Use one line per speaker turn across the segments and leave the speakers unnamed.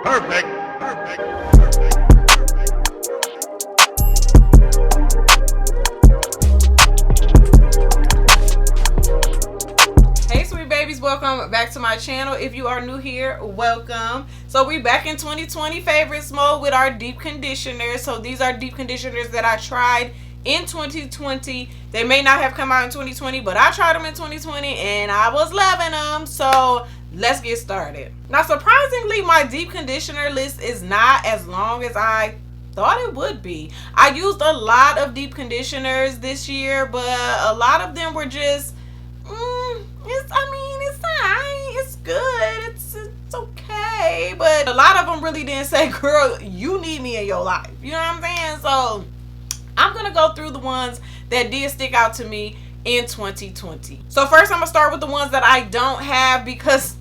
Perfect. Perfect.
Hey sweet babies, welcome back to my channel. If you are new here, welcome. So we back in 2020 favorites mode with our deep conditioners. So these are deep conditioners that I tried in 2020. They may not have come out in 2020, but I tried them in 2020 and I was loving them. So let's get started. Now surprisingly, my deep conditioner list is not as long as I thought it would be. I used a lot of deep conditioners this year, but a lot of them were just it's fine, it's good, it's okay, but a lot of them really didn't say, girl, you need me in your life. You know what I'm saying? So I'm gonna go through the ones that did stick out to me in 2020. So first I'm gonna start with the ones that I don't have because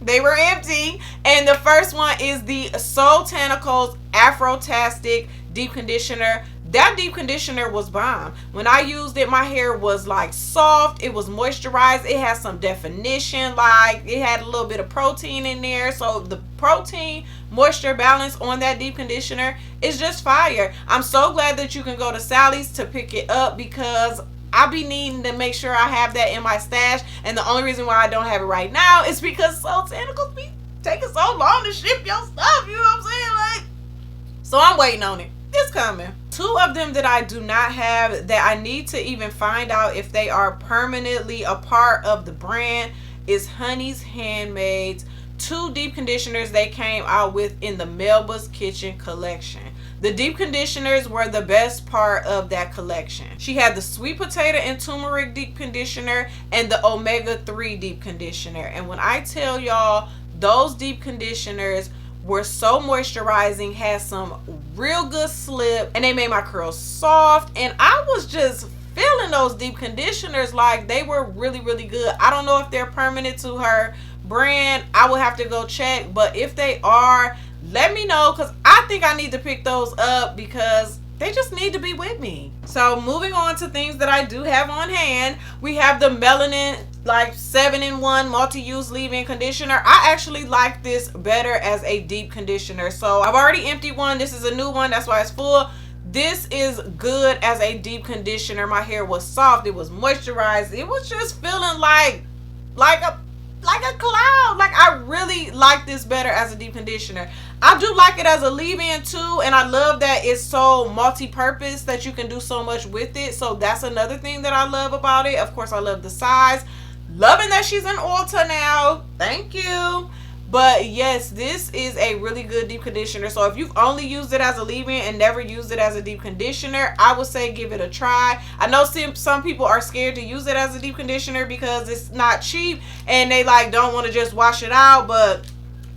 they were empty. And the first one is the Soultanicals Afrotastic Deep Conditioner. That deep conditioner was bomb. When I used it, my hair was like soft. It was moisturized. It had some definition. Like it had a little bit of protein in there. So the protein moisture balance on that deep conditioner is just fire. I'm so glad that you can go to Sally's to pick it up because I be needing to make sure I have that in my stash. And the only reason why I don't have it right now is because Soultanicals be taking so long to ship your stuff. You know what I'm saying? Like, so I'm waiting on it. It's coming. Two of them that I do not have that I need to even find out if they are permanently a part of the brand is Honey's Handmaids. Two deep conditioners they came out with in the Melba's Kitchen collection. The deep conditioners were the best part of that collection. She had the sweet potato and turmeric deep conditioner and the omega-3 deep conditioner. And when I tell y'all, those deep conditioners were so moisturizing, had some real good slip, and they made my curls soft. And I was just feeling those deep conditioners like they were really, really good. I don't know if they're permanent to her brand. I will have to go check, but if they are, let me know because I think I need to pick those up because they just need to be with me. So moving on to things that I do have on hand, we have the Melanin like 7-in-1 multi-use leave-in conditioner. I actually like this better as a deep conditioner. So I've already emptied one. This is a new one. That's why it's full. This is good as a deep conditioner. My hair was soft. It was moisturized. It was just feeling like a cloud. Like I really like this better as a deep conditioner. I do like it as a leave-in too, and I love that it's so multi-purpose that you can do so much with it. So that's another thing that I love about it. Of course, I love the size. Loving that she's in Ulta now. Thank you. But yes, this is a really good deep conditioner. So if you've only used it as a leave-in and never used it as a deep conditioner, I would say give it a try. I know some people are scared to use it as a deep conditioner because it's not cheap and they like don't want to just wash it out, but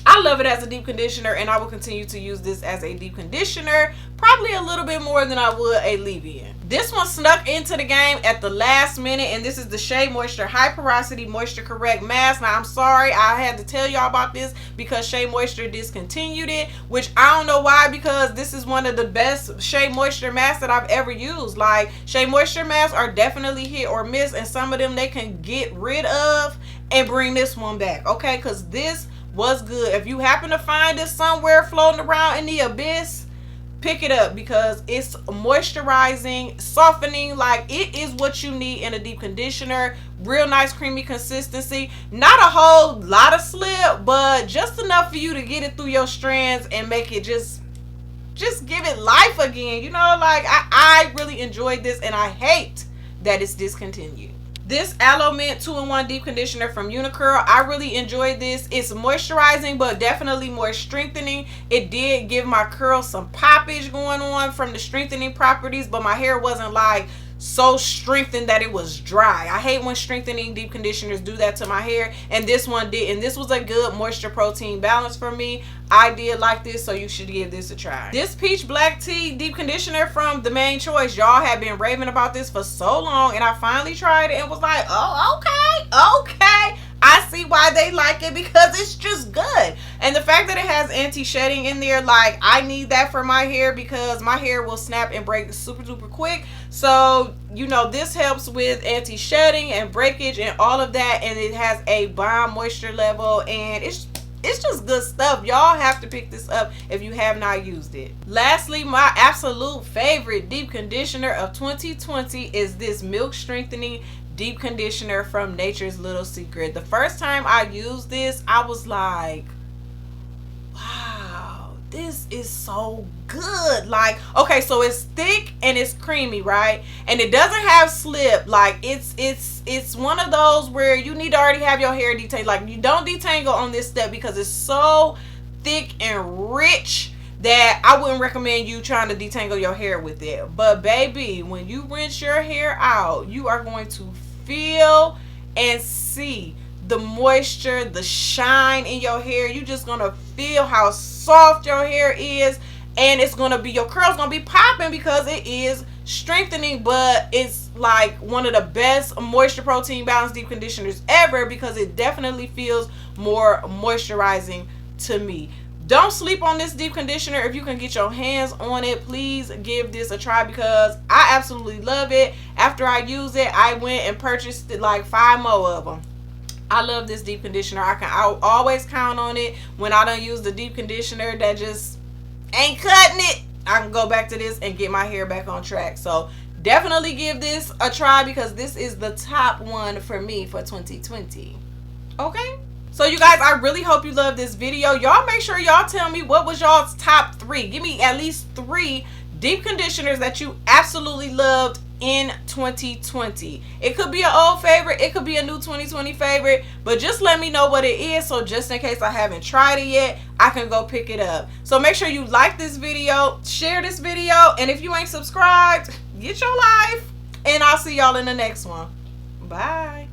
I love it as a deep conditioner and I will continue to use this as a deep conditioner, probably a little bit more than I would a leave-in. This one snuck into the game at the last minute, and this is the Shea Moisture High Porosity Moisture Correct Mask. Now I'm sorry I had to tell y'all about this because Shea Moisture discontinued it, which I don't know why, because this is one of the best Shea Moisture masks that I've ever used. Like Shea Moisture masks are definitely hit or miss, and some of them they can get rid of and bring this one back, okay? Because this was good. If you happen to find it somewhere floating around in the abyss, pick it up because it's moisturizing, softening. Like it is what you need in a deep conditioner. Real nice creamy consistency. Not a whole lot of slip, but just enough for you to get it through your strands and make it just give it life again. You know, like I really enjoyed this and I hate that it's discontinued. This Aloe Mint 2-in-1 deep conditioner from Unicurl, I really enjoyed this. It's moisturizing but definitely more strengthening. It did give my curls some poppage going on from the strengthening properties, but my hair wasn't like so strengthened that it was dry. I hate when strengthening deep conditioners do that to my hair, and this one did, and this was a good moisture protein balance for me. I did like this, so you should give this a try. This Peach Black Tea deep conditioner from The Main Choice, y'all have been raving about this for so long, and I finally tried it and was like, oh, okay, I see why they like it because it's just good. And the fact that it has anti-shedding in there, like I need that for my hair because my hair will snap and break super duper quick. So you know, this helps with anti-shedding and breakage and all of that, and it has a bomb moisture level, and it's it's just good stuff. Y'all have to pick this up if you have not used it. Lastly, my absolute favorite deep conditioner of 2020 is this milk strengthening deep conditioner from Nature's Little Secret. The first time I used this, I was like, wow, this is so good. Like, okay, so it's thick and it's creamy, right? And it doesn't have slip. Like, it's one of those where you need to already have your hair detangled. Like, you don't detangle on this step because it's so thick and rich that I wouldn't recommend you trying to detangle your hair with it. But baby, when you rinse your hair out, you are going to feel and see the moisture, the shine in your hair. You're just gonna feel how soft your hair is, and it's gonna be, your curls gonna be popping because it is strengthening, but it's like one of the best moisture protein balance deep conditioners ever because it definitely feels more moisturizing to me. Don't sleep on this deep conditioner. If you can get your hands on it, please give this a try because I absolutely love it. After I use it, I went and purchased like 5 more of them. I love this deep conditioner. I'll always count on it. When I don't use the deep conditioner that just ain't cutting it, I can go back to this and get my hair back on track. So definitely give this a try because this is the top one for me for 2020. Okay? So you guys, I really hope you love this video. Y'all make sure y'all tell me what was y'all's top 3. Give me at least 3 deep conditioners that you absolutely loved in 2020. It could be an old favorite, it could be a new 2020 favorite, but just let me know what it is, so just in case I haven't tried it yet, I can go pick it up. So make sure you like this video, share this video, and if you ain't subscribed, get your life, and I'll see y'all in the next one. Bye.